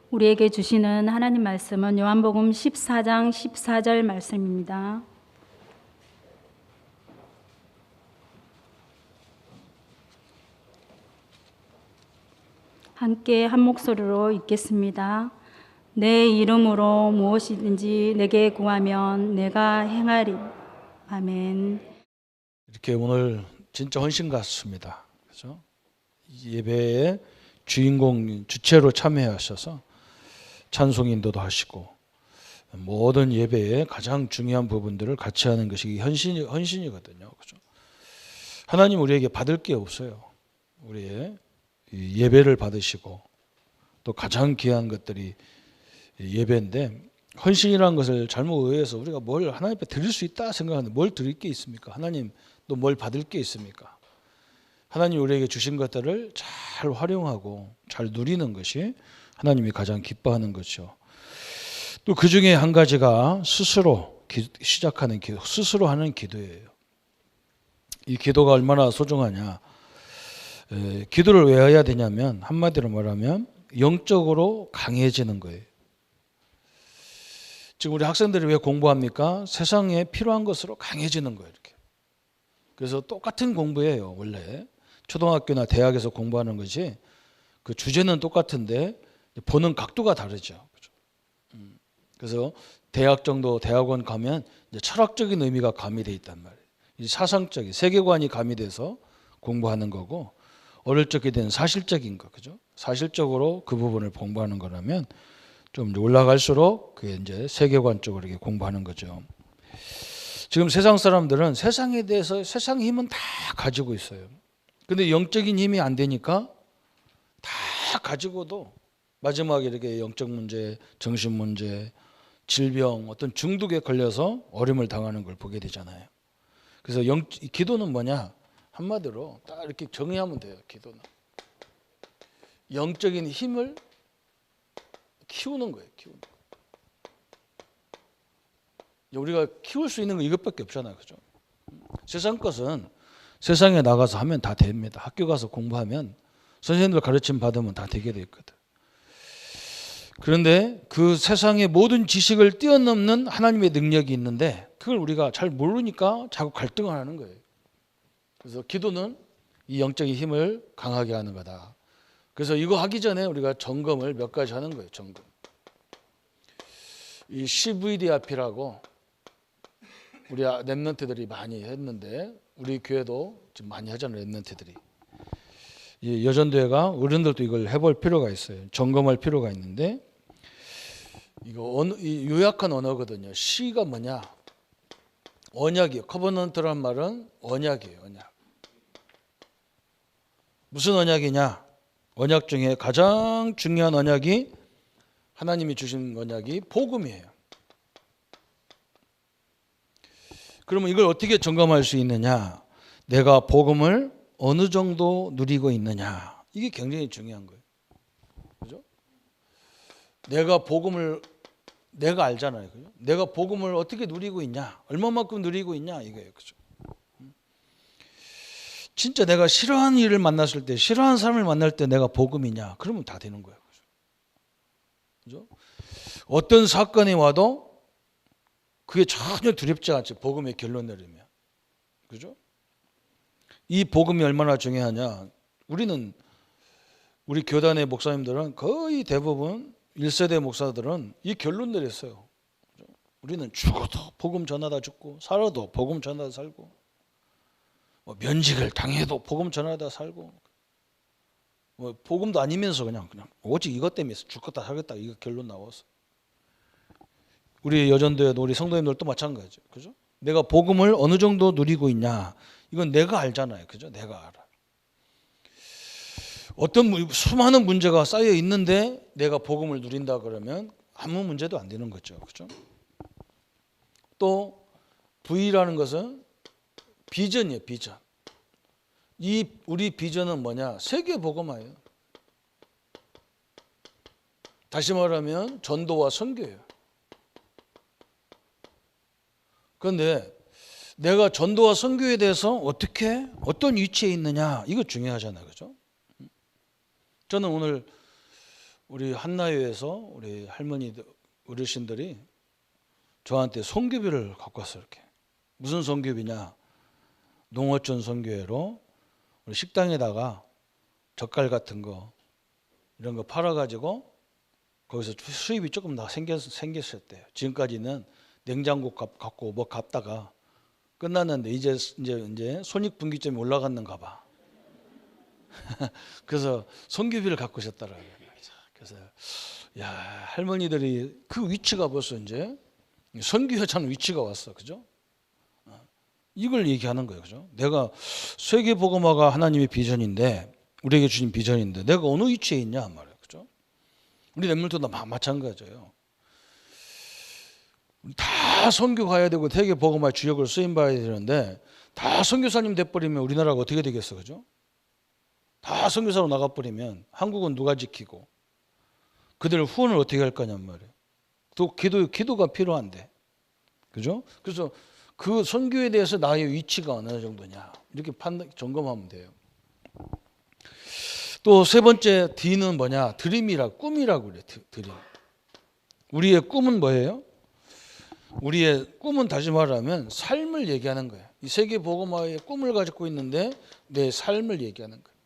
우리에게 주시는 하나님 말씀은 요한복음 14장 14절 말씀입니다. 함께 한 목소리로 읽겠습니다. 내 이름으로 무엇이든지 내게 구하면 내가 행하리. 아멘. 이렇게 오늘 진짜 헌신 같습니다. 그렇죠? 예배에 주인공 주체로 참여하셔서 찬송 인도도 하시고 모든 예배의 가장 중요한 부분들을 같이 하는 것이 헌신이거든요. 그렇죠? 하나님 우리에게 받을 게 없어요. 우리의 예배를 받으시고 또 가장 귀한 것들이 예배인데, 헌신이라는 것을 잘못 오해해서 우리가 뭘 하나님 앞에 드릴 수 있다 생각하는데 뭘 드릴 게 있습니까? 하나님 또 뭘 받을 게 있습니까? 하나님 우리에게 주신 것들을 잘 활용하고 잘 누리는 것이 하나님이 가장 기뻐하는 것이죠. 또 그 중에 한 가지가 스스로 시작하는 기도, 스스로 하는 기도예요. 이 기도가 얼마나 소중하냐. 기도를 왜 해야 되냐면 한마디로 말하면 영적으로 강해지는 거예요. 지금 우리 학생들이 왜 공부합니까? 세상에 필요한 것으로 강해지는 거예요. 이렇게. 그래서 똑같은 공부예요. 원래 초등학교나 대학에서 공부하는 것이 그 주제는 똑같은데 보는 각도가 다르죠. 그래서 대학 정도 대학원 가면 이제 철학적인 의미가 가미돼 있단 말이에요. 이 사상적인 세계관이 가미돼서 공부하는 거고, 어릴 적에 된 사실적인 거, 그죠? 사실적으로 그 부분을 공부하는 거라면 좀 올라갈수록 그게 이제 세계관 쪽으로 이렇게 공부하는 거죠. 지금 세상 사람들은 세상에 대해서 세상 힘은 다 가지고 있어요. 근데 영적인 힘이 안 되니까 다 가지고도 마지막에 이렇게 영적 문제, 정신 문제, 질병, 어떤 중독에 걸려서 어려움을 당하는 걸 보게 되잖아요. 그래서 기도는 뭐냐? 한마디로 딱 이렇게 정의하면 돼요. 기도는 영적인 힘을 키우는 거예요. 키우는 거. 우리가 키울 수 있는 거 이것밖에 없잖아요. 그죠? 세상 것은 세상에 나가서 하면 다 됩니다. 학교 가서 공부하면 선생님들 가르침 받으면 다 되게 돼 있거든. 그런데 그 세상의 모든 지식을 뛰어넘는 하나님의 능력이 있는데 그걸 우리가 잘 모르니까 자꾸 갈등을 하는 거예요. 그래서 기도는 이 영적인 힘을 강하게 하는 거다. 그래서 이거 하기 전에 우리가 점검을 몇 가지 하는 거예요. 점검. 이 CVDRP라고 우리 랩런트들이 많이 했는데 우리 교회도 지금 많이 하잖아요. 랩런트들이. 이 여전도회가 어른들도 이걸 해볼 필요가 있어요. 점검할 필요가 있는데, 이거 요약한 언어거든요. C가 뭐냐? 언약이에요. 커버넌트란 말은 언약이에요. 언약. 무슨 언약이냐? 언약 중에 가장 중요한 언약이 하나님이 주신 언약이 복음이에요. 그러면 이걸 어떻게 점검할 수 있느냐? 내가 복음을 어느 정도 누리고 있느냐? 이게 굉장히 중요한 거예요. 그죠? 내가 복음을 내가 알잖아요. 그죠? 내가 복음을 어떻게 누리고 있냐? 얼마만큼 누리고 있냐? 이거예요. 그죠? 진짜 내가 싫어하는 일을 만났을 때, 싫어하는 사람을 만날 때 내가 복음이냐? 그러면 다 되는 거예요. 그죠? 어떤 사건이 와도 그게 전혀 두렵지 않지. 복음의 결론 내리면. 그죠? 이 복음이 얼마나 중요하냐? 우리 교단의 목사님들은 거의 대부분 1세대 목사들은 이 결론 내렸어요. 우리는 죽어도 복음 전하다 죽고, 살아도 복음 전하다 살고, 면직을 당해도 복음 전하다 살고, 복음도 아니면서 그냥 오직 이것 때문에 죽겠다 살겠다 이거 결론 나왔어. 우리 여전도에도 우리 성도님들도 마찬가지죠. 그죠? 내가 복음을 어느 정도 누리고 있냐? 이건 내가 알잖아요. 그죠? 내가 알아. 어떤 수많은 문제가 쌓여 있는데 내가 복음을 누린다 그러면 아무 문제도 안 되는 거죠. 그죠? 또 V라는 것은 비전이에요. 비전. 우리 비전은 뭐냐? 세계 복음화예요. 다시 말하면 전도와 선교예요. 그런데 내가 전도와 선교에 대해서 어떤 위치에 있느냐, 이거 중요하잖아요. 그죠? 저는 오늘 우리 한나교에서 우리 할머니 어르신들이 저한테 선교비를 갖고 왔어요. 이렇게. 무슨 선교비냐? 농어촌 선교회로 우리 식당에다가 젓갈 같은 거 이런 거 팔아가지고 거기서 수입이 조금 더 생겼었대요. 지금까지는 냉장고 갖고 뭐 갚다가 끝났는데 이제 손익분기점이 올라갔는가 봐. 그래서 선교비를 갖고 오셨더라고요. 그래서 야, 할머니들이 그 위치가 벌써 이제 선교회장 위치가 왔어. 그죠? 이걸 얘기하는 거예요. 그죠? 내가 세계 복음화가 하나님의 비전인데 우리에게 주신 비전인데 내가 어느 위치에 있냐 말이에요. 그죠? 우리 랩물도 마찬가지예요. 다 선교 가야 되고 세계 복음화 주역을 쓰임 받아야 되는데 다 선교사님 돼버리면 우리나라가 어떻게 되겠어. 그죠? 다 선교사로 나가버리면 한국은 누가 지키고 그들 후원을 어떻게 할 거냔 말이에요. 또 기도가 필요한데. 그죠? 그래서 그 선교에 대해서 나의 위치가 어느 정도냐 이렇게 점검하면 돼요. 또 세 번째 D는 뭐냐? 꿈이라고 그래요. 드림. 우리의 꿈은 뭐예요? 우리의 꿈은 다시 말하면 삶을 얘기하는 거예요. 이 세계 복음화의 꿈을 가지고 있는데 내 삶을 얘기하는 거예요.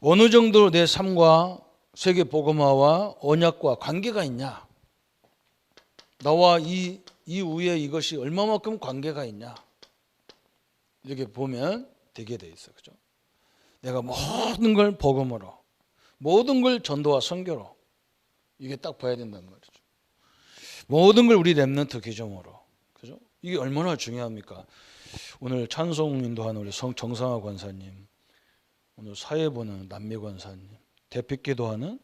어느 정도 내 삶과 세계 복음화와 언약과 관계가 있냐? 나와 이 위에 이것이 얼마만큼 관계가 있냐? 이렇게 보면 되게 돼 있어. 그죠? 내가 모든 걸 복음으로, 모든 걸 전도와 선교로 이게 딱 봐야 된단 말이죠. 모든 걸 우리 랩런트 기점으로. 그죠? 이게 얼마나 중요합니까? 오늘 찬송 인도하는 우리 정상화 권사님, 오늘 사회 보는 남미 권사님, 대피기도하는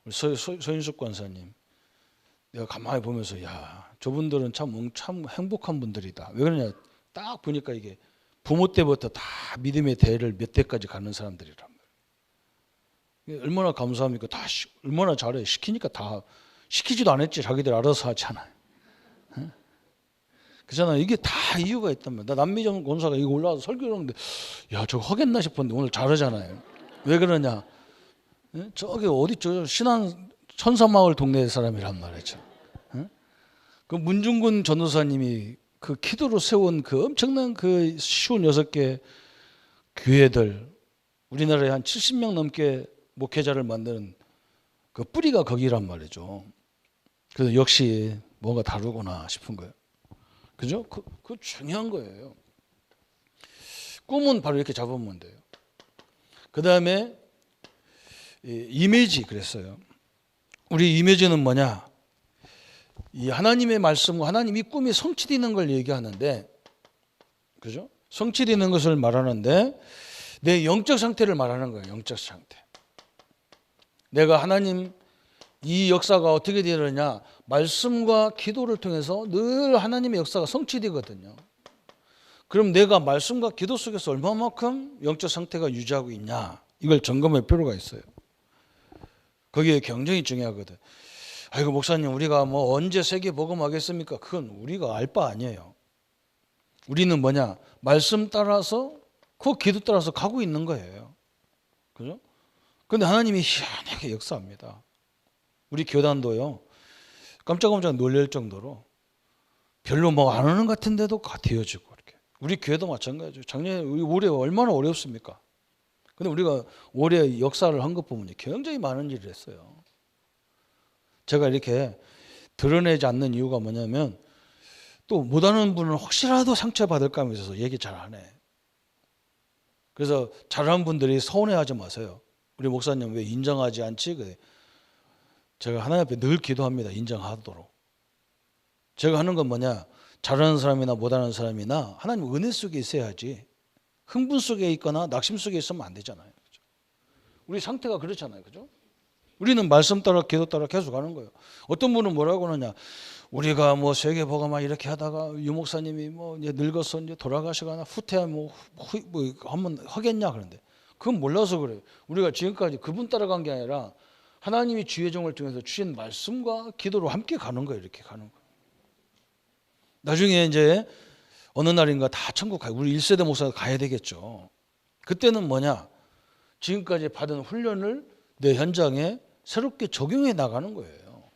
우리 서인숙 권사님, 내가 가만히 보면서 야, 저분들은 참 행복한 분들이다. 왜 그러냐? 딱 보니까 이게 부모 때부터 다 믿음의 대를 몇 대까지 가는 사람들이란 말이에요. 얼마나 감사합니까? 다 얼마나 잘해. 시키니까 다 시키지도 않았지. 자기들 알아서 하잖아요. 그잖아요. 이게 다 이유가 있단 말이에요. 나 남미정 권사가 이거 올라와서 설교를 하는데 야, 저거 하겠나 싶었는데 오늘 잘하잖아요. 왜 그러냐? 저기 어디 저 신안 천사마을 동네 사람이란 말이죠. 그 문중근 전도사님이 그 기도로 세운 그 엄청난 그 56개 교회들, 우리나라에 한 70명 넘게 목회자를 만드는 그 뿌리가 거기란 말이죠. 그래서 역시 뭔가 다르구나 싶은 거예요. 그죠? 그 중요한 거예요. 꿈은 바로 이렇게 잡으면 돼요. 그 다음에 이미지 그랬어요. 우리 이미지는 뭐냐? 이 하나님의 말씀과 하나님이 꿈이 성취되는 걸 얘기하는데, 그죠? 성취되는 것을 말하는데 내 영적 상태를 말하는 거예요. 영적 상태. 내가 하나님 이 역사가 어떻게 되느냐? 말씀과 기도를 통해서 늘 하나님의 역사가 성취되거든요. 그럼 내가 말씀과 기도 속에서 얼마만큼 영적 상태가 유지하고 있냐? 이걸 점검할 필요가 있어요. 그게 굉장히 중요하거든. 아이고 목사님 우리가 뭐 언제 세계 복음하겠습니까? 그건 우리가 알 바 아니에요. 우리는 뭐냐? 말씀 따라서 그 기도 따라서 가고 있는 거예요. 그죠? 근데 하나님이 희한하게 역사합니다. 우리 교단도요. 깜짝깜짝 놀랄 정도로 별로 뭐 안 하는 것 같은데도 되어지고 이렇게. 우리 교회도 마찬가지죠. 작년에 우리 올해 얼마나 어렵습니까? 근데 우리가 올해 역사를 한 것 보면 굉장히 많은 일을 했어요. 제가 이렇게 드러내지 않는 이유가 뭐냐면 또 못하는 분은 혹시라도 상처받을까 하면서 얘기 잘 안 해. 그래서 잘하는 분들이 서운해하지 마세요. 우리 목사님 왜 인정하지 않지? 그래. 제가 하나님 앞에 늘 기도합니다. 인정하도록. 제가 하는 건 뭐냐? 잘하는 사람이나 못하는 사람이나 하나님 은혜 속에 있어야지 흥분 속에 있거나 낙심 속에 있으면 안 되잖아요. 그죠? 우리 상태가 그렇잖아요. 그죠? 우리는 말씀 따라 기도 따라 계속 가는 거예요. 어떤 분은 뭐라고 하느냐? 우리가 뭐 세계 복음화 이렇게 하다가 유 목사님이 뭐 이제 늙어서 이제 돌아가시거나 후퇴하면 뭐 한번 하겠냐 그런데 그건 몰라서 그래요. 우리가 지금까지 그분 따라간 게 아니라 하나님이 주의 종을 통해서 주신 말씀과 기도로 함께 가는 거예요. 이렇게 가는 거예요. 나중에 이제 어느 날인가 다 천국 가요. 우리 1세대 목사가 가야 되겠죠. 그때는 뭐냐? 지금까지 받은 훈련을 내 현장에 새롭게 적용해 나가는 거예요.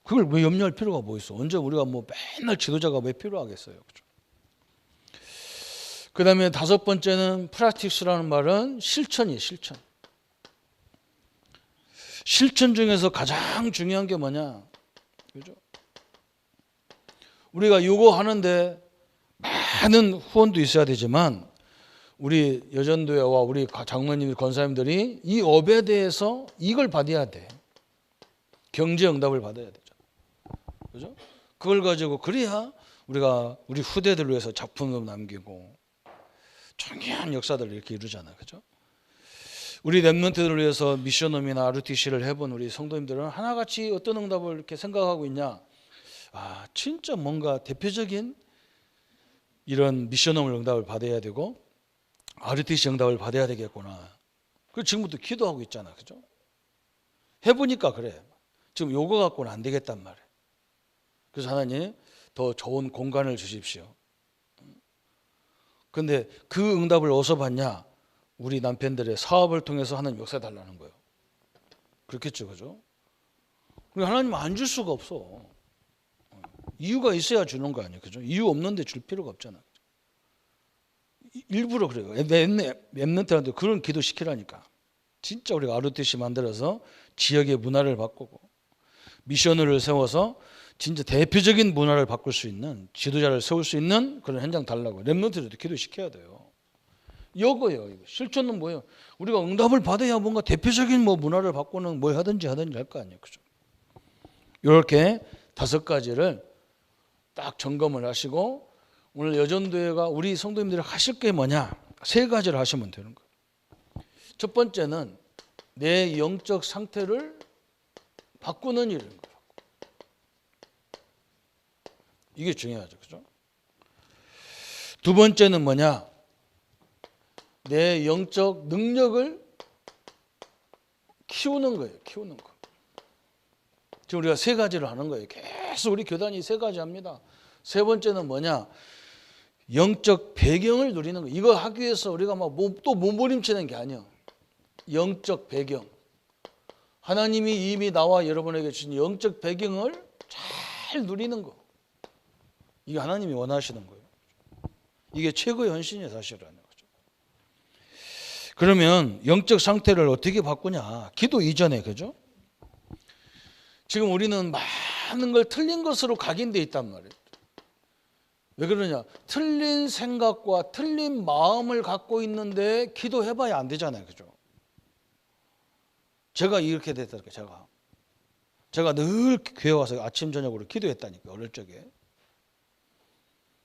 그걸 왜 염려할 필요가 뭐 있어? 언제 우리가 뭐 맨날 지도자가 왜 필요하겠어요? 그죠? 그 다음에 다섯 번째는 프랙티스라는 말은 실천이에요. 실천. 실천 중에서 가장 중요한 게 뭐냐? 그죠? 우리가 요거 하는데 많은 후원도 있어야 되지만 우리 여전도회와 우리 장로님, 권사님들이 이 업에 대해서 이걸 받아야 돼. 경제 응답을 받아야 되죠. 그죠? 그걸 가지고 그래야 우리가 우리 후대들을 위해서 작품도 남기고 중요한 역사들을 이렇게 이루잖아요. 그죠? 우리 렘넌트들을 위해서 미션홈이나 RUTC를 해본 우리 성도님들은 하나같이 어떤 응답을 이렇게 생각하고 있냐? 아, 진짜 뭔가 대표적인 이런 미션홈을 응답을 받아야 되고 RUTC 응답을 받아야 되겠구나. 그 지금부터 기도하고 있잖아. 그죠? 해보니까 그래. 지금 요거 갖고는 안 되겠단 말이에요. 그래서 하나님 더 좋은 공간을 주십시오. 근데 그 응답을 어디서 받냐? 우리 남편들의 사업을 통해서 하나님 역사 달라는 거예요. 그렇겠죠. 그죠? 그리고 하나님 안 줄 수가 없어. 이유가 있어야 주는 거 아니에요. 그죠? 이유 없는데 줄 필요가 없잖아. 일부러 그래요. 렘넌트한테 그런 기도 시키라니까. 진짜 우리가 RUTC 만들어서 지역의 문화를 바꾸고 미션을 세워서 진짜 대표적인 문화를 바꿀 수 있는 지도자를 세울 수 있는 그런 현장 달라고 렘넌트들도 기도시켜야 돼요. 이거예요. 이거. 실천은 뭐예요? 우리가 응답을 받아야 뭔가 대표적인 뭐 문화를 바꾸는 뭘 하든지 할 거 아니에요. 그죠? 이렇게 다섯 가지를 딱 점검을 하시고 오늘 여전도회가 우리 성도님들이 하실 게 뭐냐? 세 가지를 하시면 되는 거예요. 첫 번째는 내 영적 상태를 바꾸는 일인 거예요. 이게 중요하죠. 그죠? 두 번째는 뭐냐? 내 영적 능력을 키우는 거예요. 키우는 거. 지금 우리가 세 가지를 하는 거예요. 계속 우리 교단이 세 가지 합니다. 세 번째는 뭐냐? 영적 배경을 누리는 거예요. 이거 하기 위해서 우리가 막 또 몸부림치는 게 아니에요. 영적 배경. 하나님이 이미 나와 여러분에게 주신 영적 배경을 잘 누리는 거. 이게 하나님이 원하시는 거예요. 이게 최고의 헌신이에요, 사실은. 그러면 영적 상태를 어떻게 바꾸냐? 기도 이전에, 그죠? 지금 우리는 많은 걸 틀린 것으로 각인되어 있단 말이에요. 왜 그러냐? 틀린 생각과 틀린 마음을 갖고 있는데 기도해봐야 안 되잖아요, 그죠? 제가 이렇게 됐다니까, 제가 늘 교회 와서 아침 저녁으로 기도했다니까, 어릴 적에.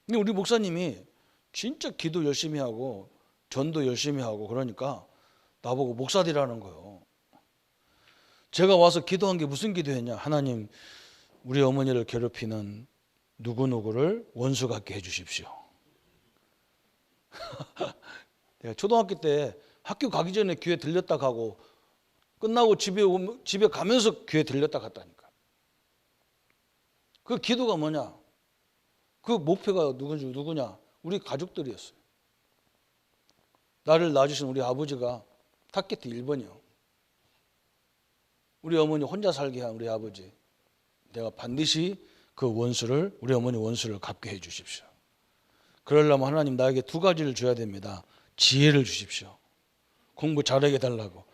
근데 우리 목사님이 진짜 기도 열심히 하고 전도 열심히 하고 그러니까 나보고 목사디라는 거예요. 제가 와서 기도한 게 무슨 기도했냐? 하나님, 우리 어머니를 괴롭히는 누구누구를 원수 같게 해주십시오. 내가 초등학교 때 학교 가기 전에 교회 들렸다 가고 끝나고 집에 가면서 교회 들렸다 갔다니까. 그 기도가 뭐냐? 그 목표가 누구냐? 우리 가족들이었어요. 나를 낳아주신 우리 아버지가 타겟 1번이요. 우리 어머니 혼자 살게 한 우리 아버지. 내가 반드시 그 원수를, 우리 어머니 원수를 갚게 해 주십시오. 그러려면 하나님 나에게 두 가지를 줘야 됩니다. 지혜를 주십시오. 공부 잘하게 해달라고.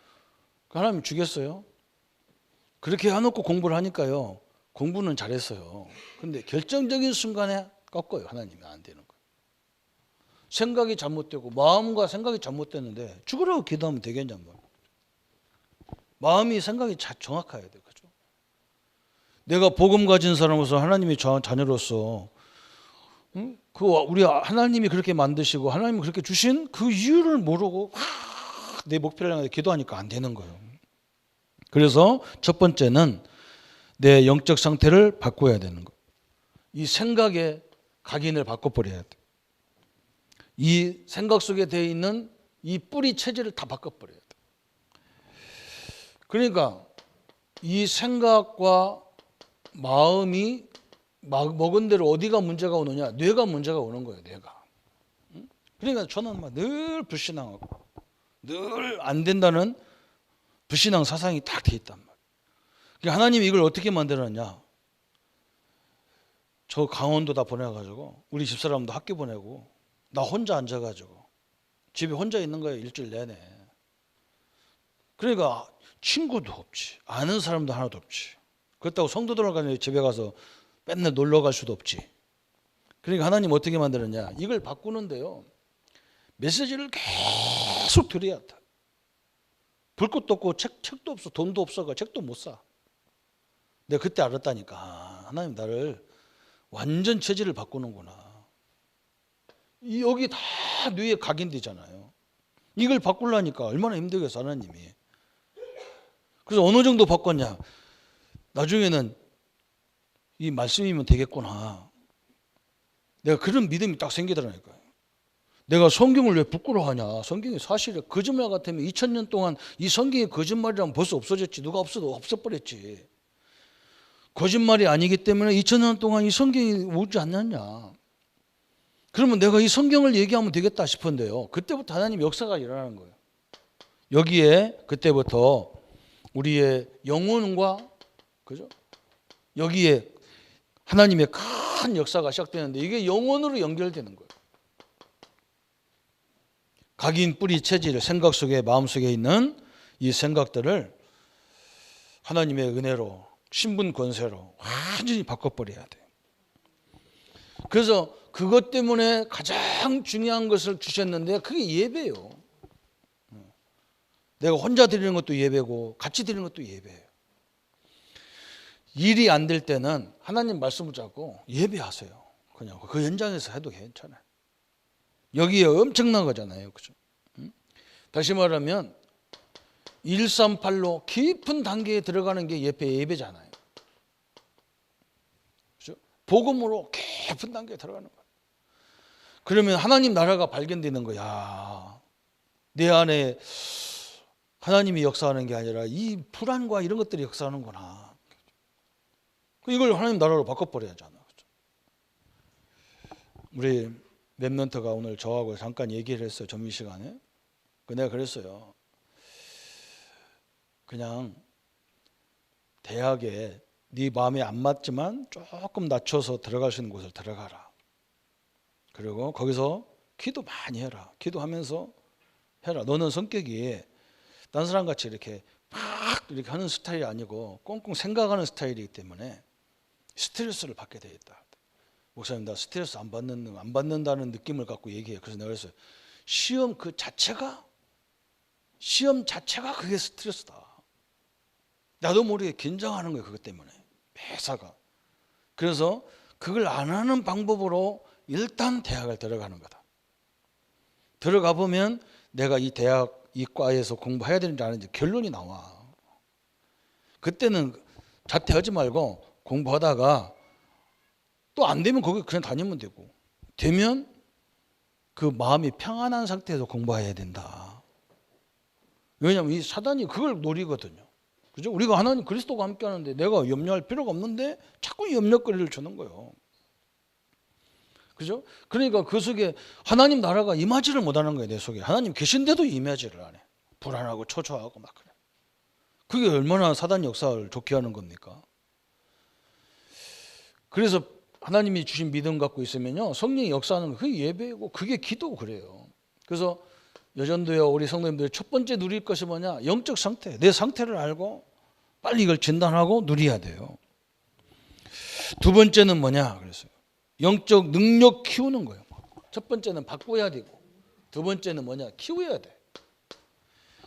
하나님 주겠어요? 그렇게 해놓고 공부를 하니까요. 공부는 잘했어요. 근데 결정적인 순간에 꺾어요. 하나님이 안 되는 거예요. 생각이 잘못되고 마음과 생각이 잘못됐는데 죽으라고 기도하면 되겠냐 뭐. 마음이 생각이 정확해야 돼요. 그죠? 내가 복음 가진 사람으로서 하나님의 자녀로서 그 우리 하나님이 그렇게 만드시고 하나님이 그렇게 주신 그 이유를 모르고 내 목표를 향해 기도하니까 안 되는 거예요. 그래서 첫 번째는 내 영적 상태를 바꿔야 되는 거예요. 이 생각의 각인을 바꿔버려야 돼. 이 생각 속에 되어 있는 이 뿌리 체질을 다 바꿔버려야 돼. 그러니까 이 생각과 마음이 먹은 대로 어디가 문제가 오느냐? 뇌가 문제가 오는 거예요. 뇌가. 그러니까 저는 막 늘 불신앙하고 늘 안 된다는 불신앙 사상이 딱 돼 있단 말이에요. 그러니까 하나님이 이걸 어떻게 만들었냐? 저 강원도 다 보내가지고 우리 집사람도 학교 보내고 나 혼자 앉아가지고 집에 혼자 있는 거예요. 일주일 내내. 그러니까 친구도 없지, 아는 사람도 하나도 없지. 그렇다고 성도들 간에 집에 가서 맨날 놀러 갈 수도 없지. 그러니까 하나님 어떻게 만들었냐? 이걸 바꾸는데요, 메시지를 계속 드려야 돼. 불꽃도 없고 책도 없어, 돈도 없어가 책도 못 사. 내가 그때 알았다니까. 하나님 나를 완전 체질을 바꾸는구나. 여기 다 뇌에 각인되잖아요. 이걸 바꾸려니까 얼마나 힘들겠어 하나님이. 그래서 어느 정도 바꿨냐? 나중에는 이 말씀이면 되겠구나. 내가 그런 믿음이 딱 생기더라니까요. 내가 성경을 왜 부끄러워하냐? 성경이 사실은 거짓말 같으면 2000년 동안 이 성경이 거짓말이라면 벌써 없어졌지. 누가 없어도 없어버렸지. 거짓말이 아니기 때문에 2000년 동안 이 성경이 오지 않느냐. 그러면 내가 이 성경을 얘기하면 되겠다 싶은데요, 그때부터 하나님 역사가 일어나는 거예요. 여기에 그때부터 우리의 영혼과, 그죠? 여기에 하나님의 큰 역사가 시작되는데 이게 영혼으로 연결되는 거예요. 각인 뿌리 체질, 생각 속에, 마음 속에 있는 이 생각들을 하나님의 은혜로, 신분 권세로 완전히 바꿔버려야 돼요. 그래서 그것 때문에 가장 중요한 것을 주셨는데 그게 예배예요. 내가 혼자 드리는 것도 예배고 같이 드리는 것도 예배예요. 일이 안 될 때는 하나님 말씀을 잡고 예배하세요. 그냥 그 현장에서 해도 괜찮아요. 여기에 엄청난 거잖아요. 그죠? 다시 말하면 138로 깊은 단계에 들어가는 게 예배잖아요. 그죠? 복음으로 깊은 단계에 들어가는 거예요. 그러면 하나님 나라가 발견되는 거야. 내 안에 하나님이 역사하는 게 아니라 이 불안과 이런 것들이 역사하는구나. 이걸 하나님 나라로 바꿔버려야잖아. 우리 랩런트가 오늘 저하고 잠깐 얘기를 했어요. 점심시간에. 내가 그랬어요. 그냥 대학에 네 마음에 안 맞지만 조금 낮춰서 들어갈 수 있는 곳을 들어가라. 그리고 거기서 기도 많이 해라. 기도하면서 해라. 너는 성격이 딴 사람같이 이렇게 막 이렇게 하는 스타일이 아니고 꽁꽁 생각하는 스타일이기 때문에 스트레스를 받게 돼 있다. 목사님, 나 스트레스 안 받는다는 느낌을 갖고 얘기해. 그래서 내가 그랬어요. 시험 자체가 그게 스트레스다. 나도 모르게 긴장하는 거예요. 그것 때문에 매사가. 그래서 그걸 안 하는 방법으로 일단 대학을 들어가는 거다. 들어가 보면 내가 이 대학 이 과에서 공부해야 되는지 안 하는지 결론이 나와. 그때는 자퇴하지 말고 공부하다가 또 안 되면 거기 그냥 다니면 되고, 되면 그 마음이 평안한 상태에서 공부해야 된다. 왜냐하면 이 사단이 그걸 노리거든요. 그죠? 우리가 하나님 그리스도가 함께 하는데 내가 염려할 필요가 없는데 자꾸 염려거리를 주는 거예요. 그죠? 그러니까 그 속에 하나님 나라가 임하지를 못하는 거예요. 내 속에 하나님 계신데도 임하지를 안 해. 불안하고 초조하고 막 그래. 그게 얼마나 사단 역사를 좋게 하는 겁니까? 그래서 하나님이 주신 믿음 갖고 있으면요, 성령이 역사하는 거 그게 예배고 그게 기도고 그래요. 그래서 여전도요, 우리 성도님들 첫 번째 누릴 것이 뭐냐? 영적 상태. 내 상태를 알고 빨리 이걸 진단하고 누려야 돼요. 두 번째는 뭐냐? 그랬어요. 영적 능력 키우는 거예요. 첫 번째는 바꿔야 되고, 두 번째는 뭐냐? 키워야 돼.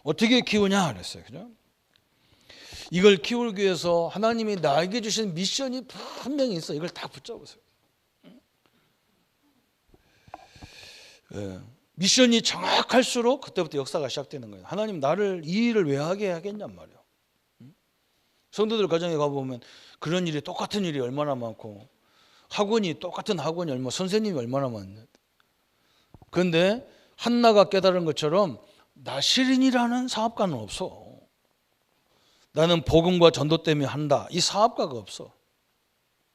어떻게 키우냐? 그랬어요. 그죠? 이걸 키우기 위해서 하나님이 나에게 주신 미션이 분명히 있어. 이걸 다 붙잡으세요. 미션이 정확할수록 그때부터 역사가 시작되는 거예요. 하나님 나를 이 일을 왜 하게 하겠냔 말이에요. 성도들 가정에 가보면 그런 일이 똑같은 일이 얼마나 많고, 똑같은 학원이 얼마나, 선생님이 얼마나 많냐. 그런데 한나가 깨달은 것처럼 나시린이라는 사업가는 없어. 나는 복음과 전도 때문에 한다. 이 사업가가 없어.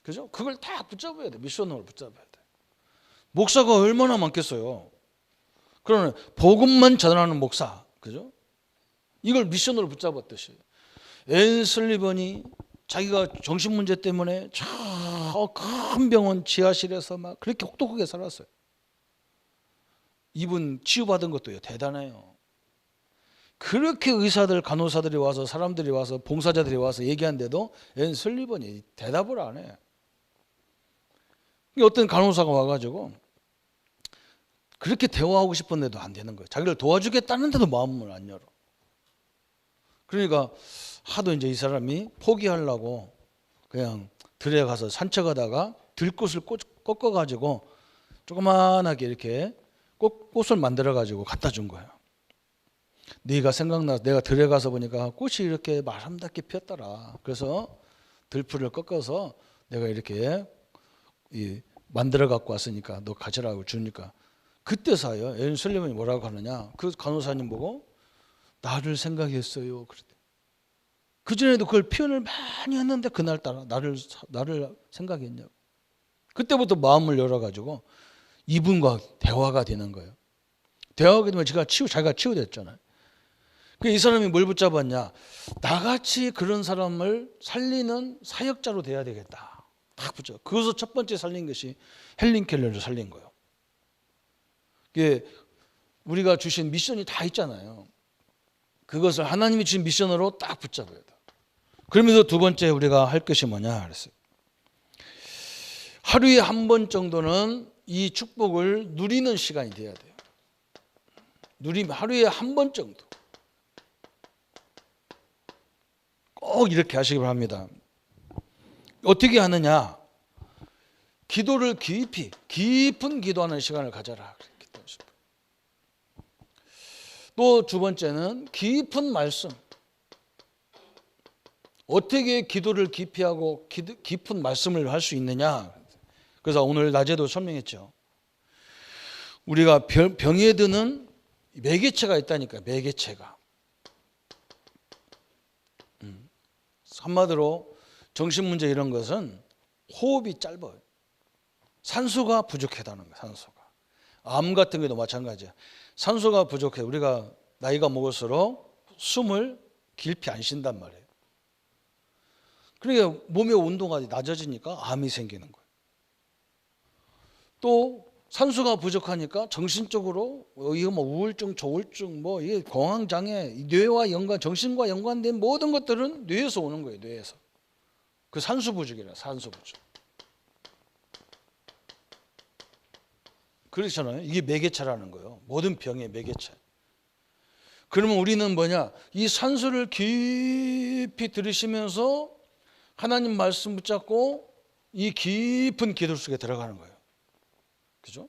그죠? 그걸 다 붙잡아야 돼. 미션으로 붙잡아야 돼. 목사가 얼마나 많겠어요. 그러면 복음만 전하는 목사. 그죠? 이걸 미션으로 붙잡았듯이. 앤 슬리번이 자기가 정신문제 때문에 저 큰 병원 지하실에서 막 그렇게 혹독하게 살았어요. 이분 치유받은 것도요, 대단해요. 그렇게 의사들, 간호사들이 와서, 사람들이 와서, 봉사자들이 와서 얘기하는데도 앤 슬리번이 대답을 안 해. 어떤 간호사가 와가지고 그렇게 대화하고 싶은데도 안 되는 거예요. 자기를 도와주겠다는데도 마음을 안 열어. 그러니까 하도 이제 이 사람이 포기하려고 그냥 들에 가서 산책하다가 들꽃을 꺾어가지고 조그만하게 이렇게 꽃을 만들어가지고 갖다 준 거예요. 네가 생각나, 내가 들에 가서 보니까 꽃이 이렇게 아름답게 피었더라. 그래서 들풀을 꺾어서 내가 이렇게 만들어 갖고 왔으니까 너 가져라고 주니까 그때서야 앤 슬리번이 뭐라고 하느냐, 그 간호사님 보고 나를 생각했어요. 그랬대. 그전에도 그걸 표현을 많이 했는데 그날따라 나를 생각했냐고. 그때부터 마음을 열어가지고 이분과 대화가 되는 거예요. 대화가 되면 자기가 치유됐잖아요. 이 사람이 뭘 붙잡았냐, 나같이 그런 사람을 살리는 사역자로 돼야 되겠다. 딱 붙잡아. 그것을 첫 번째 살린 것이 헬린 켈러를 살린 거예요. 이게 우리가 주신 미션이 다 있잖아요. 그것을 하나님이 주신 미션으로 딱 붙잡아야 돼. 그러면서 두 번째 우리가 할 것이 뭐냐 그랬어요. 하루에 한 번 정도는 이 축복을 누리는 시간이 돼야 돼요. 하루에 한 번 정도 꼭 이렇게 하시기 바랍니다. 어떻게 하느냐, 기도를 깊은 기도하는 시간을 가져라. 또 두 번째는 깊은 말씀. 어떻게 기도를 깊이 하고 깊은 말씀을 할 수 있느냐. 그래서 오늘 낮에도 설명했죠. 우리가 병에 드는 매개체가 있다니까요. 매개체가. 한마디로 정신문제 이런 것은 호흡이 짧아요. 산소가 부족하다는 거예요. 산소가. 암 같은 경우도 마찬가지야. 산소가 부족해. 우리가 나이가 먹을수록 숨을 깊이 안 쉰단 말이에요. 그러니까 몸의 온도가 낮아지니까 암이 생기는 거예요. 또 산소가 부족하니까 정신적으로 이거 뭐 우울증, 조울증, 뭐 이게 공황장애, 뇌와 정신과 연관된 모든 것들은 뇌에서 오는 거예요. 뇌에서. 그 산소 부족이라, 산소 부족. 그렇잖아요. 이게 매개체라는 거예요. 모든 병의 매개체. 그러면 우리는 뭐냐? 이 산소를 깊이 들이쉬면서 하나님 말씀 붙잡고 이 깊은 기도 속에 들어가는 거예요. 그죠?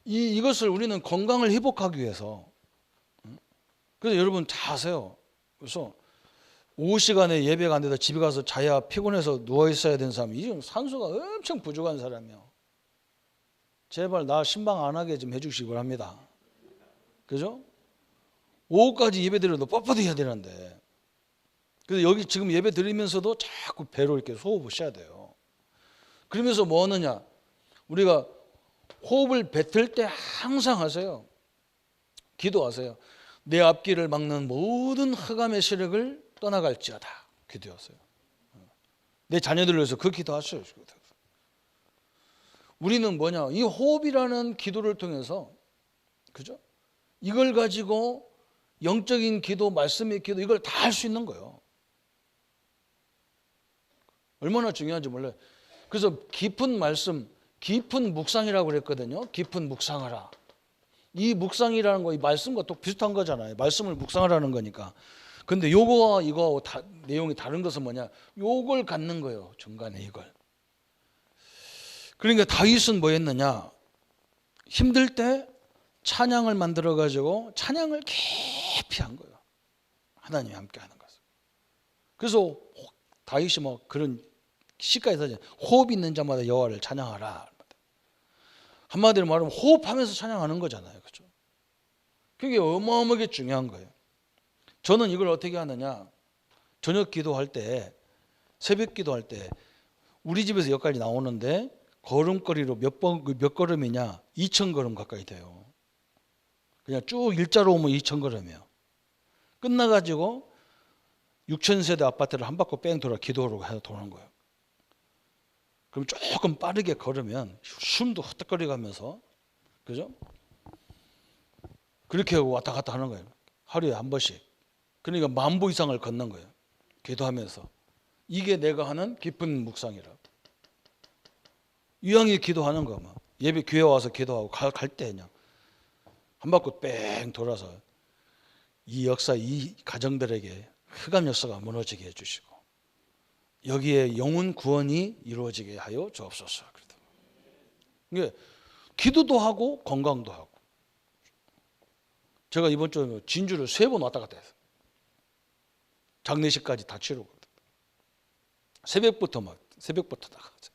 이것을 우리는 건강을 회복하기 위해서. 그래서 여러분 잘 아세요. 그래서 오후 시간에 예배가 안 돼서 집에 가서 자야 피곤해서 누워 있어야 되는 사람이 이 산소가 엄청 부족한 사람이에요. 제발 나 신방 안 하게 좀 해주시기 바랍니다. 그죠? 오후까지 예배 드려도 뻣뻣히 해야 되는데. 그래서 여기 지금 예배 드리면서도 자꾸 배로 이렇게 호흡을 쉬어야 돼요. 그러면서 뭐 하느냐? 우리가 호흡을 뱉을 때 항상 하세요. 기도하세요. 내 앞길을 막는 모든 흑암의 세력을 떠나갈지어다. 기도하세요. 내 자녀들을 위해서 그 기도하셔요. 우리는 뭐냐? 이 호흡이라는 기도를 통해서, 그죠? 이걸 가지고 영적인 기도, 말씀의 기도, 이걸 다 할 수 있는 거예요. 얼마나 중요한지 몰라요. 그래서 깊은 말씀, 깊은 묵상이라고 그랬거든요. 깊은 묵상하라. 이 묵상이라는 거, 이 말씀과 또 비슷한 거잖아요. 말씀을 묵상하라는 거니까. 근데 요거와 이거 내용이 다른 것은 뭐냐? 요걸 갖는 거예요. 중간에 이걸. 그러니까 다윗은 뭐 했느냐? 힘들 때 찬양을 만들어 가지고 찬양을 깊이 한 거예요. 하나님이 함께 하는 것을. 그래서 다윗이 뭐 그런 시가에 사죠. 호흡 있는 자마다 여호와를 찬양하라. 한마디로 말하면 호흡하면서 찬양하는 거잖아요. 그렇죠? 그게 어마어마하게 중요한 거예요. 저는 이걸 어떻게 하느냐? 저녁 기도할 때, 새벽 기도할 때 우리 집에서 여기까지 나오는데 걸음거리로 몇 걸음이냐? 2,000걸음 가까이 돼요. 그냥 쭉 일자로 오면 2,000걸음이에요. 끝나가지고 6,000세대 아파트를 한 바퀴 뺑 돌아 기도하러 해서 도는 거예요. 그럼 조금 빠르게 걸으면 숨도 헛헛거리고 하면서, 그죠? 그렇게 하고 왔다 갔다 하는 거예요. 하루에 한 번씩. 그러니까 10,000보 이상을 걷는 거예요. 기도하면서. 이게 내가 하는 깊은 묵상이라고. 이왕에 기도하는 거 막. 예배 교회 와서 기도하고 갈 때 그냥 한 바퀴 뺑 돌아서 이 역사, 이 가정들에게 흑암 역사가 무너지게 해주시고 여기에 영혼 구원이 이루어지게 하여 주옵소서. 그러니까 기도도 하고 건강도 하고. 제가 이번 주에 진주를 3번 왔다 갔다 했어요. 장례식까지 다 치르고 새벽부터 나가죠.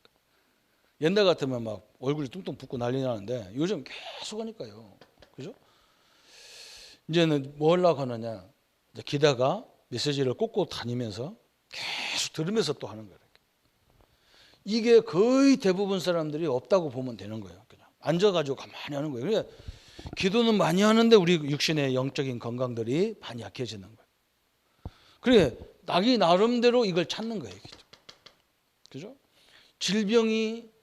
옛날 같으면 막 얼굴이 뚱뚱 붓고 난리 나는데 요즘 계속 하니까요. 그죠? 이제는 뭐 하려고 하느냐, 이제 기다가 메시지를 꽂고 다니면서 계속 들으면서 또 하는 거예요. 이게 거의 대부분 사람들이 없다고 보면 되는 거예요. 그냥 앉아가지고 가만히 하는 거예요. 그러니까 기도는 많이 하는데 우리 육신의 영적인 건강들이 많이 약해지는 거예요. 그래, 자기 나름대로 이걸 찾는 거예요. 그죠? 질병이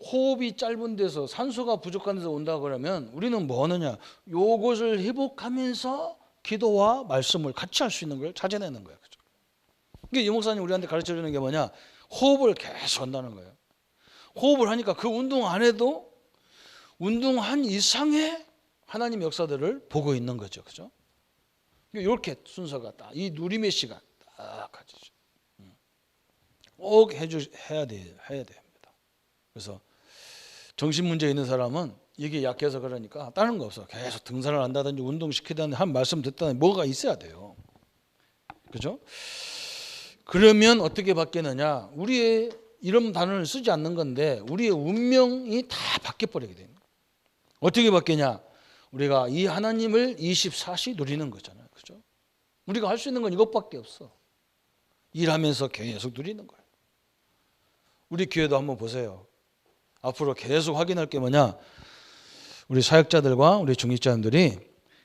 호흡이 짧은 데서 산소가 부족한 데서 온다 그러면 우리는 뭐 하느냐? 요것을 회복하면서 기도와 말씀을 같이 할 수 있는 걸 찾아내는 거예요. 그죠? 그러니까 이 목사님 우리한테 가르쳐 주는 게 뭐냐? 호흡을 계속 한다는 거예요. 호흡을 하니까 그 운동 안 해도 운동한 이상의 하나님 역사들을 보고 있는 거죠. 그죠? 이렇게 순서가 딱 이 누림의 시간 딱 가지죠. 꼭 해야 됩니다. 그래서 정신 문제 있는 사람은 이게 약해서 그러니까 다른 거 없어. 계속 등산을 한다든지 운동시키다든지 한 말씀 듣다든지 뭐가 있어야 돼요. 그죠? 그러면 어떻게 바뀌느냐? 우리의 이런 단어를 쓰지 않는 건데 우리의 운명이 다 바뀌어버리게 됩니다. 어떻게 바뀌냐? 우리가 이 하나님을 24시 누리는 거잖아요. 그죠? 우리가 할 수 있는 건 이것밖에 없어. 일하면서 계속 누리는 거예요. 우리 교회도 한번 보세요. 앞으로 계속 확인할 게 뭐냐? 우리 사역자들과 우리 중직자님들이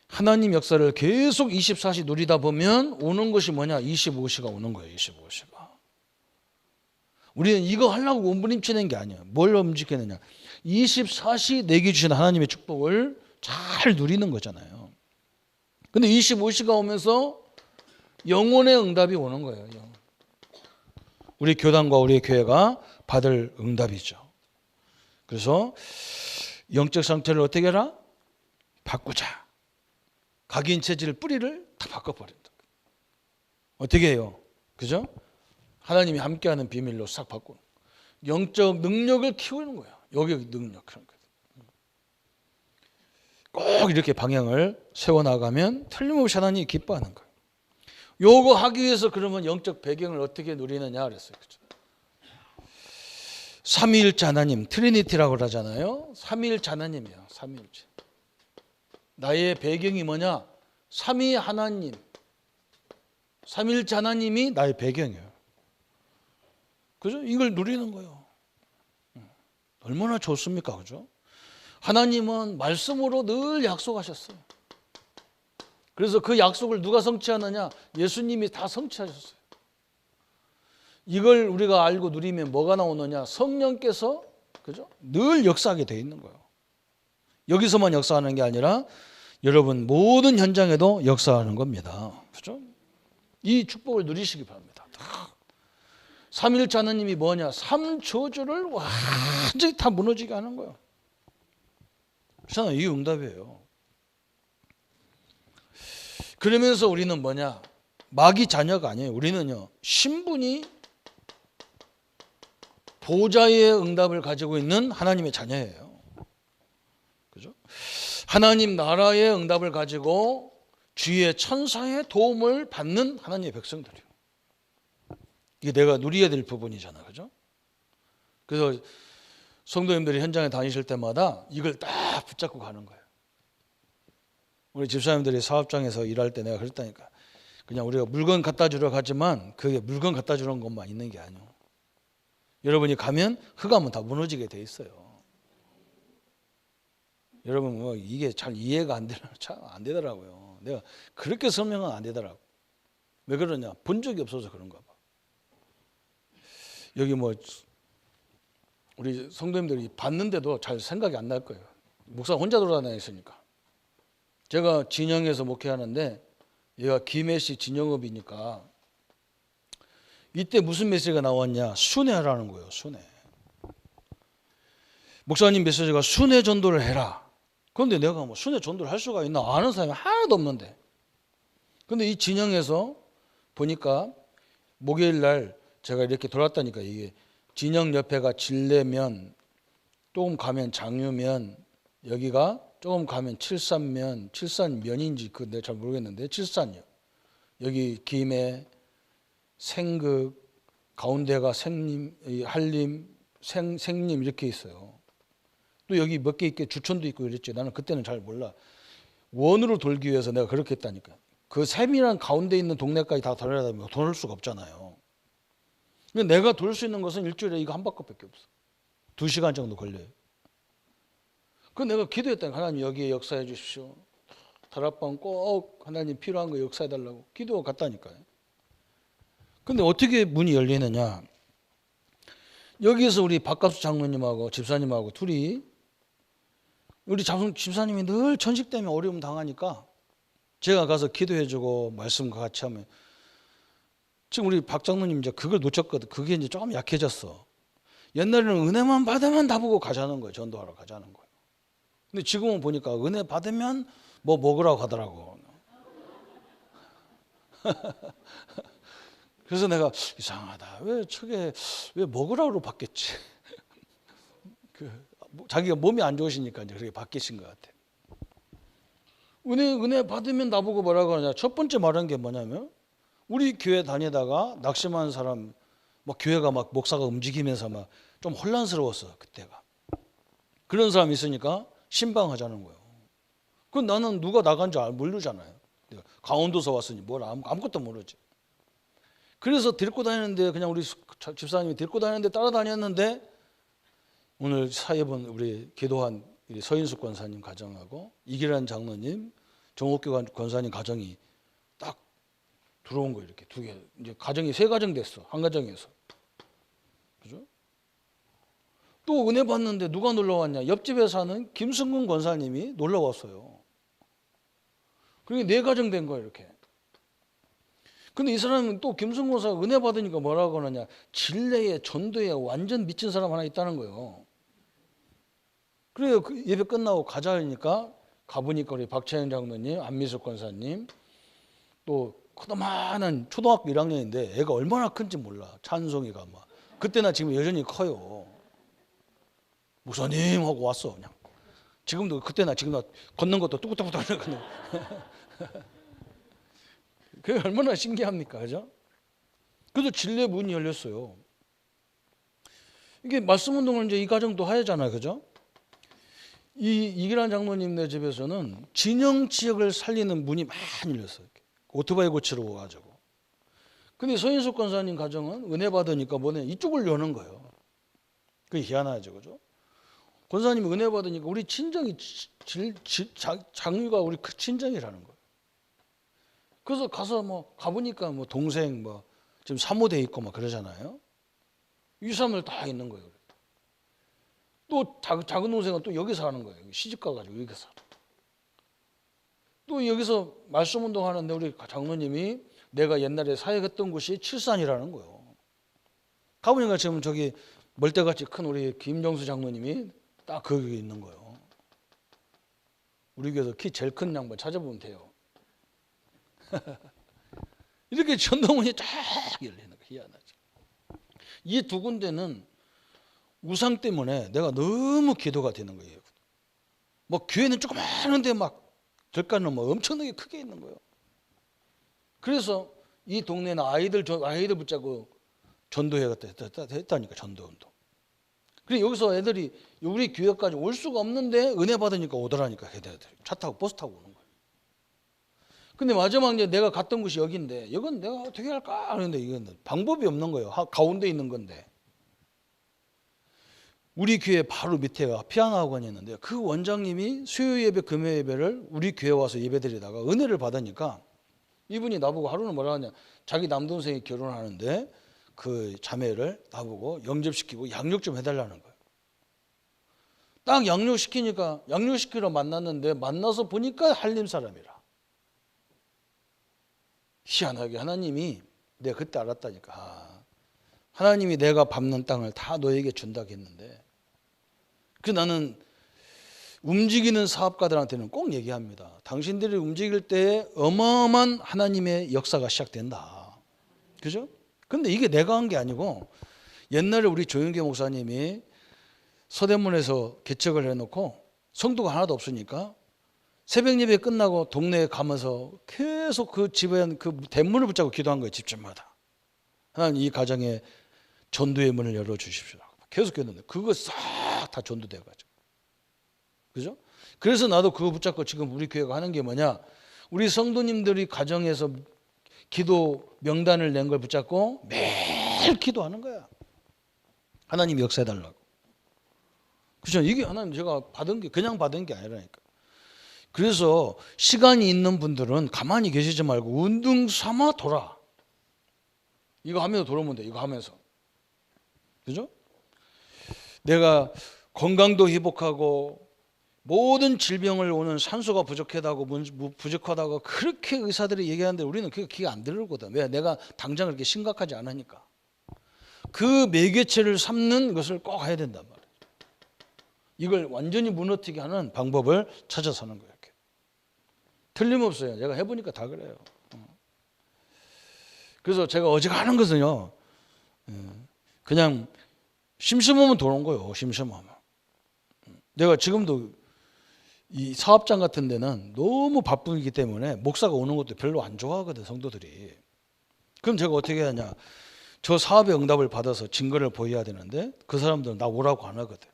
하나님 역사를 계속 24시 누리다 보면 오는 것이 뭐냐? 25시가 오는 거예요. 25시가. 우리는 이거 하려고 몸부림치는 게 아니에요. 뭘 움직이느냐? 24시 내게 주신 하나님의 축복을 잘 누리는 거잖아요. 근데 25시가 오면서 영혼의 응답이 오는 거예요. 우리 교단과 우리 교회가 받을 응답이죠. 그래서 영적 상태를 어떻게 해라? 바꾸자. 각인 체질 뿌리를 다 바꿔버린다. 어떻게 해요? 그죠? 하나님이 함께하는 비밀로 싹 바꾸는. 영적 능력을 키우는 거야. 여기 능력 그런 거예요. 꼭 이렇게 방향을 세워나가면 틀림없이 하나님이 기뻐하는 거예요. 요거 하기 위해서 그러면 영적 배경을 어떻게 누리느냐 그랬어요. 그죠? 삼위일체 하나님, 트리니티라고 그러잖아요. 삼위일체 하나님이에요. 삼위일체. 나의 배경이 뭐냐? 삼위 하나님. 삼위일체 하나님이 나의 배경이에요. 그죠? 이걸 누리는 거예요. 얼마나 좋습니까? 그죠? 하나님은 말씀으로 늘 약속하셨어요. 그래서 그 약속을 누가 성취하느냐? 예수님이 다 성취하셨어요. 이걸 우리가 알고 누리면 뭐가 나오느냐? 성령께서 그죠? 늘 역사하게 되어 있는 거예요. 여기서만 역사하는 게 아니라 여러분 모든 현장에도 역사하는 겁니다. 그죠? 이 축복을 누리시기 바랍니다. 삼위일체 하나님이 뭐냐? 삼저주를 완전히 다 무너지게 하는 거예요. 그렇잖아요. 이게 응답이에요. 그러면서 우리는 뭐냐? 마귀 자녀가 아니에요. 우리는요, 신분이 보좌의 응답을 가지고 있는 하나님의 자녀예요. 그죠? 하나님 나라의 응답을 가지고 주의 천사의 도움을 받는 하나님의 백성들이에요. 이게 내가 누려야 될 부분이잖아. 그죠? 그래서 성도님들이 현장에 다니실 때마다 이걸 딱 붙잡고 가는 거예요. 우리 집사님들이 사업장에서 일할 때 내가 그랬다니까. 그냥 우리가 물건 갖다 주러 가지만 그게 물건 갖다 주는 것만 있는 게 아니에요. 여러분이 가면 흑암은 다 무너지게 돼 있어요. 여러분 뭐 이게 잘 이해가 안 되더라고요. 내가 그렇게 설명은 안 되더라고. 왜 그러냐? 본 적이 없어서 그런가 봐. 여기 뭐 우리 성도님들이 봤는데도 잘 생각이 안 날 거예요. 목사 혼자 돌아다니시니까. 제가 진영에서 목회하는데 얘가 김해시 진영업이니까 이때 무슨 메시지가 나왔냐? 순회하라는 거예요. 순회. 목사님 메시지가 순회 전도를 해라. 그런데 내가 뭐 순회 전도를 할 수가 있나? 아는 사람이 하나도 없는데. 근데 이 진영에서 보니까 목요일 날 제가 이렇게 돌았다니까. 이게 진영 옆에가 진례면, 조금 가면 장유면, 여기가 조금 가면 칠산면, 칠산면인지 그 내가 잘 모르겠는데 칠산이요. 여기 김해, 생극, 가운데가 생림, 한림, 생림 이렇게 있어요. 또 여기 몇 개 있게 주천도 있고 그랬지. 나는 그때는 잘 몰라. 원으로 돌기 위해서 내가 그렇게 했다니까. 그 세밀한 가운데 있는 동네까지 다 돌아다니면 돌 수가 없잖아요. 근데 내가 돌 수 있는 것은 일주일에 이거 한 바퀴밖에 없어. 2시간 정도 걸려요. 그 내가 기도했다니까. 하나님 여기에 역사해 주십시오. 다락방 꼭 하나님 필요한 거 역사해 달라고 기도 갔다니까요. 근데 어떻게 문이 열리느냐? 여기에서 우리 박갑수 장로님하고 집사님하고 둘이, 우리 집사님이 늘 천식 때문에 어려움 당하니까 제가 가서 기도해주고 말씀 같이 하면, 지금 우리 박 장로님 이제 그걸 놓쳤거든. 그게 이제 조금 약해졌어. 옛날에는 은혜만 받으면 나보고 가자는 거예요. 전도하러 가자는 거예요. 근데 지금은 보니까 은혜 받으면 뭐 먹으라고 하더라고. 그래서 내가 이상하다. 왜 저게 왜 먹으라고 받겠지? 자기가 몸이 안 좋으시니까 이제 그렇게 바뀌신 것 같아. 은혜 받으면 나보고 뭐라고 하냐? 첫 번째 말한 게 뭐냐면, 우리 교회 다니다가 낙심한 사람, 막 교회가 막 목사가 움직이면서 막 좀 혼란스러웠어 그때가. 그런 사람이 있으니까 신방하자는 거예요. 그럼 나는 누가 나간 줄 모르잖아요. 강원도서 왔으니 뭘 아무것도 모르지. 그래서 데리고 다니는데, 그냥 우리 집사님이 데리고 다니는데 따라다녔는데, 오늘 사회본 우리 기도한 우리 서인숙 권사님 가정하고 이기란 장로님, 정옥교 권사님 가정이 딱 들어온 거예요. 이렇게 두 개. 이제 가정이 3가정 됐어. 한 가정에서. 그죠? 또 은혜 받는데 누가 놀러 왔냐? 옆집에 사는 김승근 권사님이 놀러 왔어요. 그러니까 4가정 된 거예요, 이렇게. 근데 이 사람은 또 김승근 권사가 은혜 받으니까 뭐라고 하느냐? 진례에 전도에 완전 미친 사람 하나 있다는 거예요. 그래요. 그 예배 끝나고 가자 하니까 가보니까 우리 박찬영 장로님, 안미숙 권사님, 또 크다만한 초등학교 1학년인데 애가 얼마나 큰지 몰라. 찬송이가 막. 그때나 지금 여전히 커요. 목사님 하고 왔어 그냥. 지금도 그때나 지금도 걷는 것도 뚜꾸뚜꾸 하거든요. 그게 얼마나 신기합니까, 그죠? 그래서 진례 문이 열렸어요. 이게 말씀 운동을 이제 이 가정도 하잖아요, 그죠? 이기란 장로님네 집에서는 진영 지역을 살리는 문이 많이 열렸어요. 오토바이 고치러 와가지고. 근데 서인숙 권사님 가정은 은혜 받으니까 뭐냐, 이쪽을 여는 거예요. 그게 희한하죠, 그죠? 권사님이 은혜 받으니까 우리 친정이 장유가 우리 그 친정이라는 거예요. 그래서 가서 뭐 가보니까 뭐 동생 뭐 지금 사모대 있고 막 그러잖아요. 유산을 다 있는 거예요. 또 작은 동생은 또 여기서 하는 거예요. 시집 가가지고 여기서. 또 여기서 말씀 운동하는데 우리 장로님이 내가 옛날에 사역했던 곳이 칠산이라는 거예요. 가보니까 지금 저기 멀대같이 큰 우리 김정수 장로님이 딱 거기 있는 거예요. 우리 교회에서 키 제일 큰 양반 찾아보면 돼요. 이렇게 전도문이 쫙 열리는 거예요. 희한하죠. 이 2군데는 우상 때문에 내가 너무 기도가 되는 거예요. 뭐 교회는 조그마한데 막 들가는 뭐 엄청나게 크게 있는 거예요. 그래서 이 동네는 아이들 붙잡고 전도회했다니까, 전도운동. 그래 여기서 애들이 우리 교회까지 올 수가 없는데 은혜 받으니까 오더라니까, 애들이 차 타고 버스 타고 오는 거예요. 근데 마지막 이제 내가 갔던 곳이 여기인데, 이건 내가 어떻게 할까 하는데 이건 방법이 없는 거예요. 가운데 있는 건데. 우리 교회 바로 밑에가 피아노 학원이 있는데, 그 원장님이 수요 예배, 금요 예배를 우리 교회 와서 예배 드리다가 은혜를 받으니까 이분이 나보고 하루는 뭐라 하냐. 자기 남동생이 결혼하는데 그 자매를 나보고 영접시키고 양육 좀 해달라는 거예요. 딱 양육시키니까 양육시키러 만났는데 만나서 보니까 한림 사람이라. 희한하게 하나님이 내가 그때 알았다니까. 하나님이 내가 밟는 땅을 다 너에게 준다고 했는데 그 나는 움직이는 사업가들한테는 꼭 얘기합니다. 당신들이 움직일 때 어마어마한 하나님의 역사가 시작된다. 그죠? 근데 이게 내가 한 게 아니고 옛날에 우리 조영계 목사님이 서대문에서 개척을 해놓고 성도가 하나도 없으니까 새벽 예배 끝나고 동네에 가면서 계속 그 집에 그 대문을 붙잡고 기도한 거예요. 집집마다. 하나님 이 가정에 전도의 문을 열어주십시오. 계속 기도했는데 그거 싹 다 전도돼가지고. 그죠? 그래서 나도 그거 붙잡고 지금 우리 교회가 하는 게 뭐냐. 우리 성도님들이 가정에서 기도 명단을 낸 걸 붙잡고 매일 기도하는 거야. 하나님 역사해달라고. 그죠? 이게 하나님 제가 받은 게 그냥 받은 게 아니라니까. 그래서 시간이 있는 분들은 가만히 계시지 말고 운동 삼아 돌아. 이거 하면서 돌아오면 돼. 이거 하면서. 그죠? 내가 건강도 회복하고 모든 질병을 오는 산소가 부족하다고 그렇게 의사들이 얘기하는데 우리는 그게 귀가 안 들거든. 왜? 내가 당장 그렇게 심각하지 않으니까. 그 매개체를 삼는 것을 꼭 해야 된단 말이에요. 이걸 완전히 무너뜨리게 하는 방법을 찾아서 하는 거예요. 이렇게. 틀림없어요. 제가 해보니까 다 그래요. 그래서 제가 어지간한 것은요. 그냥 심심하면 도는 거예요. 심심하면. 내가 지금도 이 사업장 같은 데는 너무 바쁘기 때문에 목사가 오는 것도 별로 안 좋아하거든. 성도들이. 그럼 제가 어떻게 하냐. 저 사업의 응답을 받아서 증거를 보여야 되는데 그 사람들은 나 오라고 안 하거든.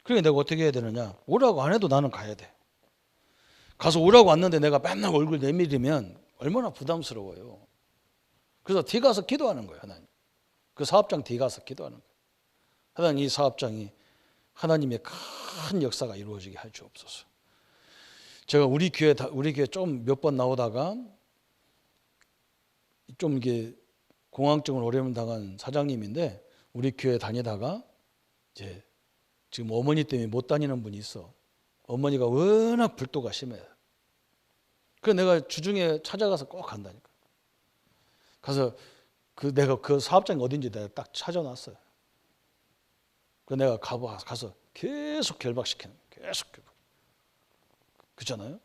그러니까 내가 어떻게 해야 되느냐. 오라고 안 해도 나는 가야 돼. 가서 오라고 왔는데 내가 맨날 얼굴 내밀이면 얼마나 부담스러워요. 그래서 뒤 가서 기도하는 거예요. 하나님. 그 사업장 뒤 가서 기도하는 거예요. 하나님 이 사업장이 하나님의 큰 역사가 이루어지게 할 주옵소서. 제가 우리 교회 좀 몇 번 나오다가 좀 이게 공황증을 오래면 당한 사장님인데 우리 교회 다니다가 이제 지금 어머니 때문에 못 다니는 분이 있어. 어머니가 워낙 불도가 심해. 그래서 내가 주중에 찾아가서 꼭 간다니까. 가서 내가 그 사업장이 어딘지 내가 딱 찾아놨어요. 그 내가 가서 계속 결박시키는 거예요. 계속 결박. 그렇잖아요.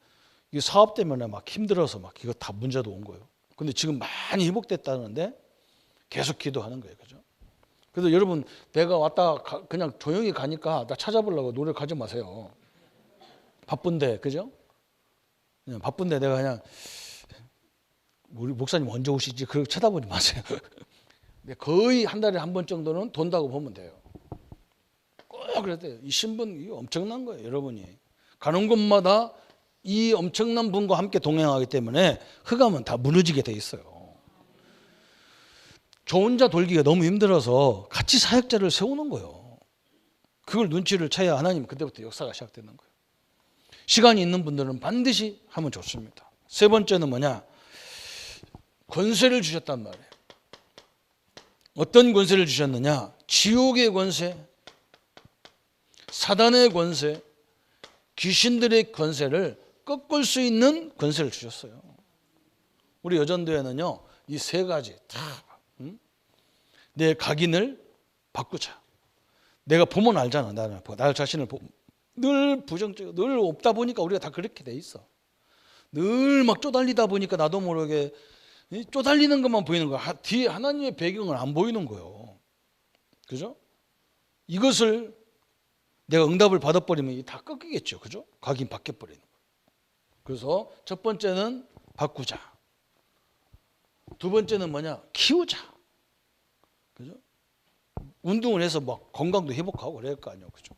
이 사업 때문에 막 힘들어서 막 이거 다 문제도 온 거예요. 근데 지금 많이 회복됐다는데 계속 기도하는 거예요. 그죠? 그래서 여러분 내가 왔다 그냥 조용히 가니까 나 찾아보려고 노래 가지 마세요. 바쁜데 그죠? 그냥 바쁜데 내가 그냥 우리 목사님 언제 오시지? 그렇게 쳐다보지 마세요. 거의 한 달에 한 번 정도는 돈다고 보면 돼요. 꼭 그랬대요. 이 신분 이거 엄청난 거예요. 여러분이 가는 곳마다 이 엄청난 분과 함께 동행하기 때문에 흑암은 다 무너지게 돼 있어요. 저 혼자 돌기가 너무 힘들어서 같이 사역자를 세우는 거예요. 그걸 눈치를 채야 하나님 그때부터 역사가 시작되는 거예요. 시간이 있는 분들은 반드시 하면 좋습니다. 세 번째는 뭐냐? 권세를 주셨단 말이에요. 어떤 권세를 주셨느냐? 지옥의 권세, 사단의 권세, 귀신들의 권세를 꺾을 수 있는 권세를 주셨어요. 우리 여전도에는요, 이 세 가지 다 내 각인을 바꾸자. 내가 보면 알잖아. 나 자신을 늘 부정적이고 늘 없다 보니까 우리가 다 그렇게 돼 있어. 늘 막 쪼달리다 보니까 나도 모르게 쪼달리는 것만 보이는 거야. 뒤에 하나님의 배경을 안 보이는 거예요. 그죠? 이것을 내가 응답을 받아버리면 다 꺾이겠죠. 그죠? 각인 바뀌어버리는 거예요. 그래서 첫 번째는 바꾸자. 두 번째는 뭐냐? 키우자. 그죠? 운동을 해서 막 건강도 회복하고 그럴 거 아니에요. 그죠?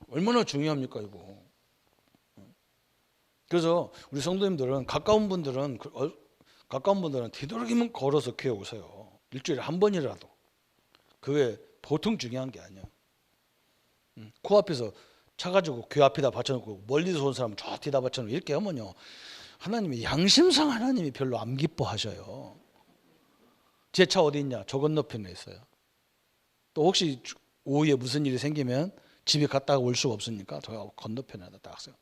얼마나 중요합니까, 이거? 그래서 우리 성도님들은 가까운 분들은 되도록이면 걸어서 교회 오세요. 일주일에 한 번이라도. 그게 보통 중요한 게 아니야. 코앞에서 차 가지고 교회 앞에다 받쳐놓고 멀리서 온 사람 저 뒤에다 받쳐놓고 이렇게 하면요. 하나님이 양심상 하나님이 별로 안 기뻐하셔요. 제 차 어디 있냐? 저 건너편에 있어요. 또 혹시 오후에 무슨 일이 생기면 집에 갔다가 올 수가 없으니까 저 건너편에다 딱 세워.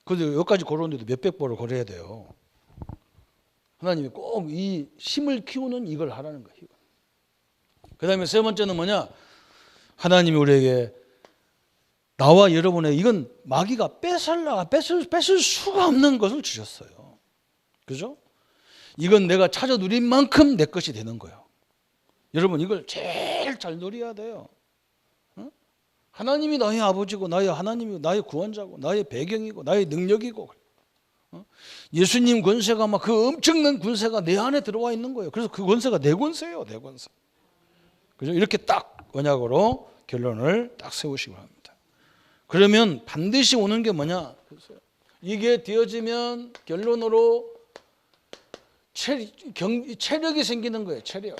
그런데 여기까지 걸어오는데도 몇백 번을 걸어야 돼요. 하나님이 꼭 이 힘을 키우는 이걸 하라는 거예요. 그 다음에 세 번째는 뭐냐? 하나님이 우리에게 나와 여러분의 이건 마귀가 뺏을 수가 없는 것을 주셨어요. 그죠? 이건 내가 찾아 누린 만큼 내 것이 되는 거예요. 여러분 이걸 제일 잘 누려야 돼요. 응? 하나님이 나의 아버지고 하나님이 나의 구원자고 나의 배경이고 나의 능력이고 예수님 권세가 막 그 엄청난 권세가 내 안에 들어와 있는 거예요. 그래서 그 권세가 내 권세예요. 내 권세. 그죠? 이렇게 딱 언약으로 결론을 딱 세우시기 바랍니다. 그러면 반드시 오는 게 뭐냐? 이게 되어지면 결론으로 체력이 생기는 거예요. 체력.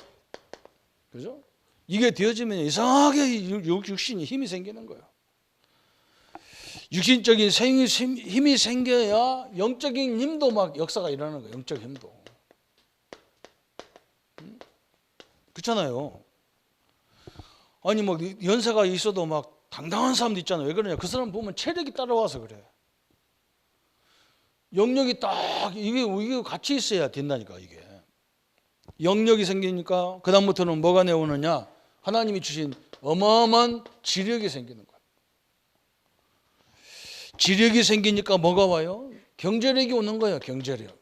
그죠? 이게 되어지면 이상하게 육신이 힘이 생기는 거예요. 육신적인 힘이 생겨야 영적인 힘도 막 역사가 일어나는 거예요. 영적 힘도. 그렇잖아요. 아니 뭐 연세가 있어도 막 당당한 사람도 있잖아요. 왜 그러냐? 그 사람 보면 체력이 따라와서 그래. 영역이 딱 이게 같이 있어야 된다니까 이게. 영역이 생기니까 그 다음부터는 뭐가 내오느냐? 하나님이 주신 어마어마한 지력이 생기는 거예요. 지력이 생기니까 뭐가 와요? 경제력이 오는 거예요. 경제력.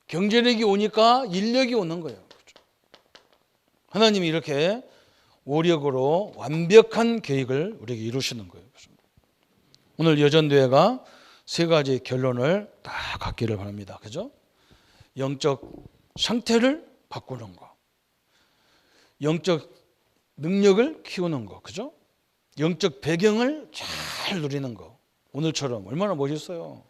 경제력이 오니까 인력이 오는 거예요. 하나님이 이렇게 오력으로 완벽한 계획을 우리에게 이루시는 거예요. 오늘 여전대회가 세 가지 결론을 다 갖기를 바랍니다. 그죠? 영적 상태를 바꾸는 거, 영적 능력을 키우는 거, 그죠? 영적 배경을 잘 누리는 거. 오늘처럼 얼마나 멋있어요.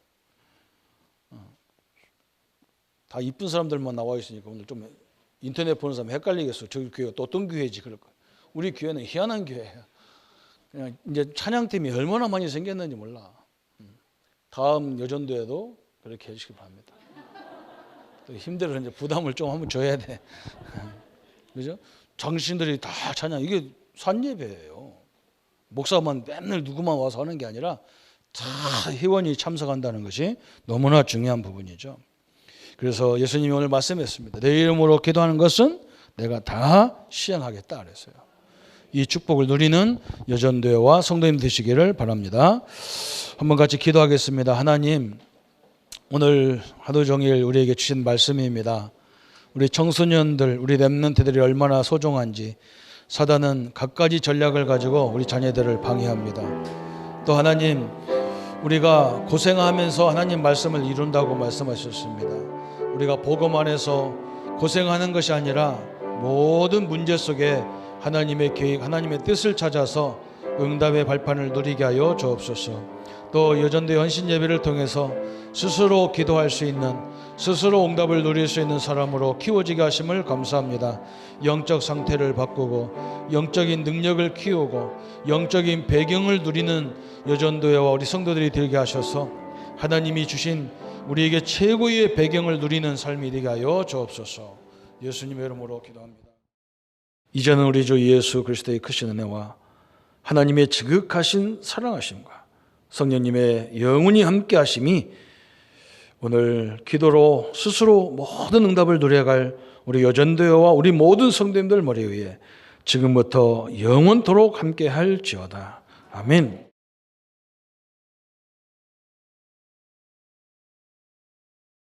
다 이쁜 사람들만 나와 있으니까 오늘 좀 인터넷 보는 사람 헷갈리겠어. 저기 교회가 또 어떤 교회지 그럴 거예요. 우리 교회는 희한한 교회예요. 그냥 이제 찬양팀이 얼마나 많이 생겼는지 몰라. 다음 여전도에도 그렇게 해주시기 바랍니다. 또 힘들어 이제 부담을 좀 한번 줘야 돼. 그죠? 장신들이 다 찬양 이게 산예배예요. 목사만 맨날 누구만 와서 하는 게 아니라 다 회원이 참석한다는 것이 너무나 중요한 부분이죠. 그래서 예수님이 오늘 말씀했습니다. 내 이름으로 기도하는 것은 내가 다 시행하겠다 그랬어요. 이 축복을 누리는 여전도회와 성도님 되시기를 바랍니다. 한번 같이 기도하겠습니다. 하나님, 오늘 하루 종일 우리에게 주신 말씀입니다. 우리 청소년들, 우리 렘넌트들이 얼마나 소중한지 사단은 갖가지 전략을 가지고 우리 자녀들을 방해합니다. 또 하나님, 우리가 고생하면서 하나님 말씀을 이룬다고 말씀하셨습니다. 우리가 복음 안에서 고생하는 것이 아니라 모든 문제 속에 하나님의 계획, 하나님의 뜻을 찾아서 응답의 발판을 누리게 하여 주옵소서. 또 여전도의 헌신 예배를 통해서 스스로 기도할 수 있는, 스스로 응답을 누릴 수 있는 사람으로 키워지게 하심을 감사합니다. 영적 상태를 바꾸고 영적인 능력을 키우고 영적인 배경을 누리는 여전도회와 우리 성도들이 되게 하셔서 하나님이 주신 우리에게 최고의 배경을 누리는 삶이 되게 하여 주옵소서. 예수님의 이름으로 기도합니다. 이제는 우리 주 예수 그리스도의 크신 은혜와 하나님의 지극하신 사랑하심과 성령님의 영원히 함께 하심이 오늘 기도로 스스로 모든 응답을 누려갈 우리 여전도회와 우리 모든 성도님들 머리 위에 지금부터 영원토록 함께 할지어다. 아멘.